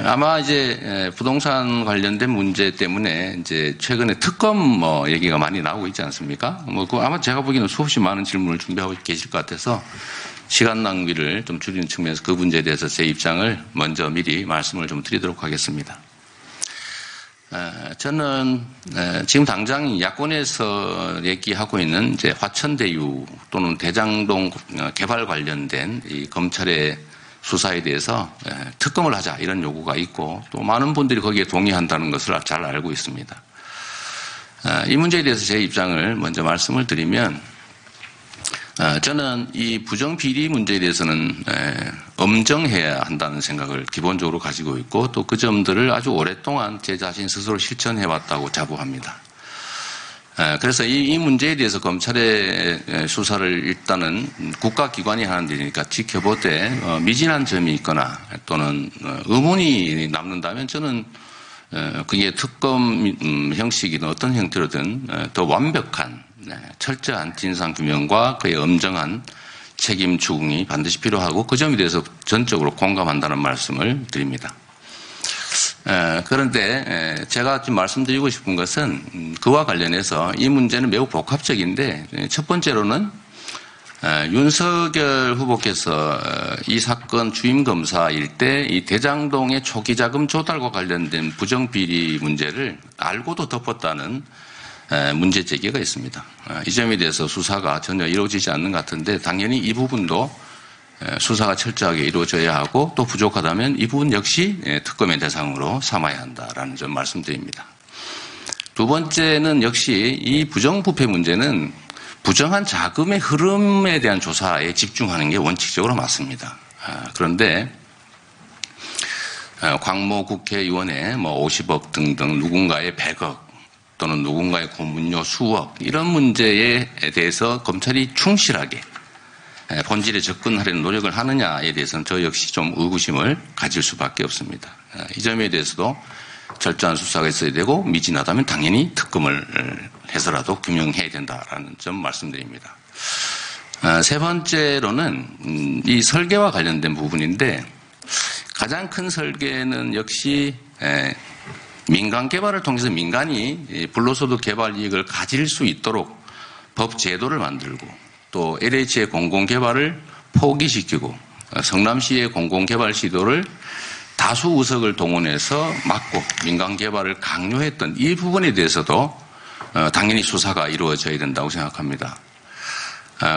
아마 이제 부동산 관련된 문제 때문에 이제 최근에 특검 얘기가 많이 나오고 있지 않습니까? 아마 제가 보기에는 수없이 많은 질문을 준비하고 계실 것 같아서 시간 낭비를 좀 줄이는 측면에서 그 문제에 대해서 제 입장을 먼저 미리 말씀을 좀 드리도록 하겠습니다. 저는 지금 당장 야권에서 얘기하고 있는 이제 화천대유 또는 대장동 개발 관련된 이 검찰의 수사에 대해서 특검을 하자 이런 요구가 있고 또 많은 분들이 거기에 동의한다는 것을 잘 알고 있습니다. 이 문제에 대해서 제 입장을 먼저 말씀을 드리면 저는 이 부정비리 문제에 대해서는 엄정해야 한다는 생각을 기본적으로 가지고 있고 또 그 점들을 아주 오랫동안 제 자신 스스로 실천해왔다고 자부합니다. 그래서 이 문제에 대해서 검찰의 수사를 일단은 국가기관이 하는 일이니까 지켜보되 미진한 점이 있거나 또는 의문이 남는다면 저는 그게 특검 형식이든 어떤 형태로든 더 완벽한 철저한 진상규명과 그의 엄정한 책임 추궁이 반드시 필요하고 그 점에 대해서 전적으로 공감한다는 말씀을 드립니다. 그런데 제가 지금 말씀드리고 싶은 것은 그와 관련해서 이 문제는 매우 복합적인데 첫 번째로는 윤석열 후보께서 이 사건 주임 검사일 때 이 대장동의 초기 자금 조달과 관련된 부정비리 문제를 알고도 덮었다는 문제 제기가 있습니다. 이 점에 대해서 수사가 전혀 이루어지지 않는 것 같은데 당연히 이 부분도 수사가 철저하게 이루어져야 하고 또 부족하다면 이 부분 역시 특검의 대상으로 삼아야 한다라는 점 말씀드립니다. 두 번째는 역시 이 부정부패 문제는 부정한 자금의 흐름에 대한 조사에 집중하는 게 원칙적으로 맞습니다. 그런데 광모 국회의원의 50억 등등 누군가의 100억 또는 누군가의 고문료 수억 이런 문제에 대해서 검찰이 충실하게 본질에 접근하려는 노력을 하느냐에 대해서는 저 역시 좀 의구심을 가질 수밖에 없습니다. 이 점에 대해서도 철저한 수사가 있어야 되고 미진하다면 당연히 특검을 해서라도 규명해야 된다라는 점 말씀드립니다. 세 번째로는 이 설계와 관련된 부분인데 가장 큰 설계는 역시 민간 개발을 통해서 민간이 불로소득 개발 이익을 가질 수 있도록 법 제도를 만들고 또 LH의 공공개발을 포기시키고 성남시의 공공개발 시도를 다수 의석을 동원해서 막고 민간개발을 강요했던 이 부분에 대해서도 당연히 수사가 이루어져야 된다고 생각합니다.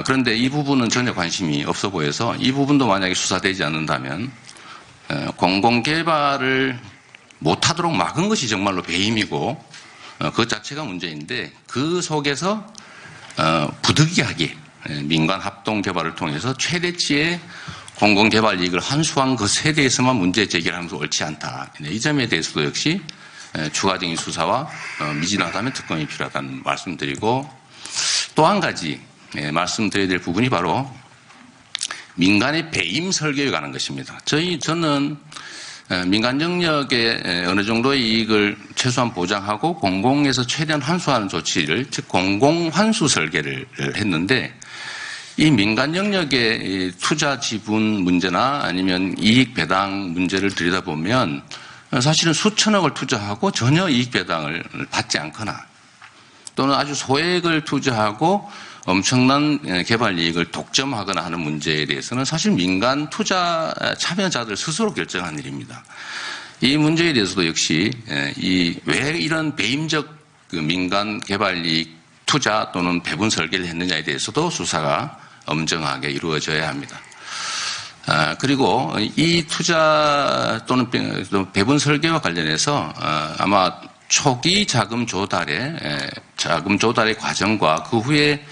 그런데 이 부분은 전혀 관심이 없어 보여서 이 부분도 만약에 수사되지 않는다면 공공개발을 못하도록 막은 것이 정말로 배임이고 그 자체가 문제인데 그 속에서 부득이하게 민간 합동 개발을 통해서 최대치의 공공개발 이익을 환수한 것에 대해서만 문제 제기를 하면서 옳지 않다. 이 점에 대해서도 역시 추가적인 수사와 미진하다면 특검이 필요하다는 말씀드리고 또 한 가지 말씀드려야 될 부분이 바로 민간의 배임 설계에 관한 것입니다. 저는 민간 영역에 어느 정도의 이익을 최소한 보장하고 공공에서 최대한 환수하는 조치를 즉 공공환수 설계를 했는데 이 민간 영역의 투자 지분 문제나 아니면 이익 배당 문제를 들여다보면 사실은 수천억을 투자하고 전혀 이익 배당을 받지 않거나 또는 아주 소액을 투자하고 엄청난 개발 이익을 독점하거나 하는 문제에 대해서는 사실 민간 투자 참여자들 스스로 결정한 일입니다. 이 문제에 대해서도 역시 왜 이런 배임적 민간 개발 이익 투자 또는 배분 설계를 했느냐에 대해서도 수사가 엄정하게 이루어져야 합니다. 그리고 이 투자 또는 배분 설계와 관련해서 아마 초기 자금 조달의 과정과 그 후에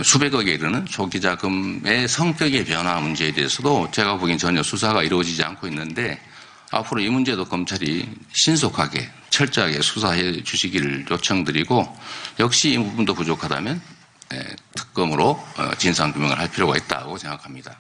수백억에 이르는 초기 자금의 성격의 변화 문제에 대해서도 제가 보기엔 전혀 수사가 이루어지지 않고 있는데 앞으로 이 문제도 검찰이 신속하게 철저하게 수사해 주시기를 요청드리고 역시 이 부분도 부족하다면 특검으로 진상규명을 할 필요가 있다고 생각합니다.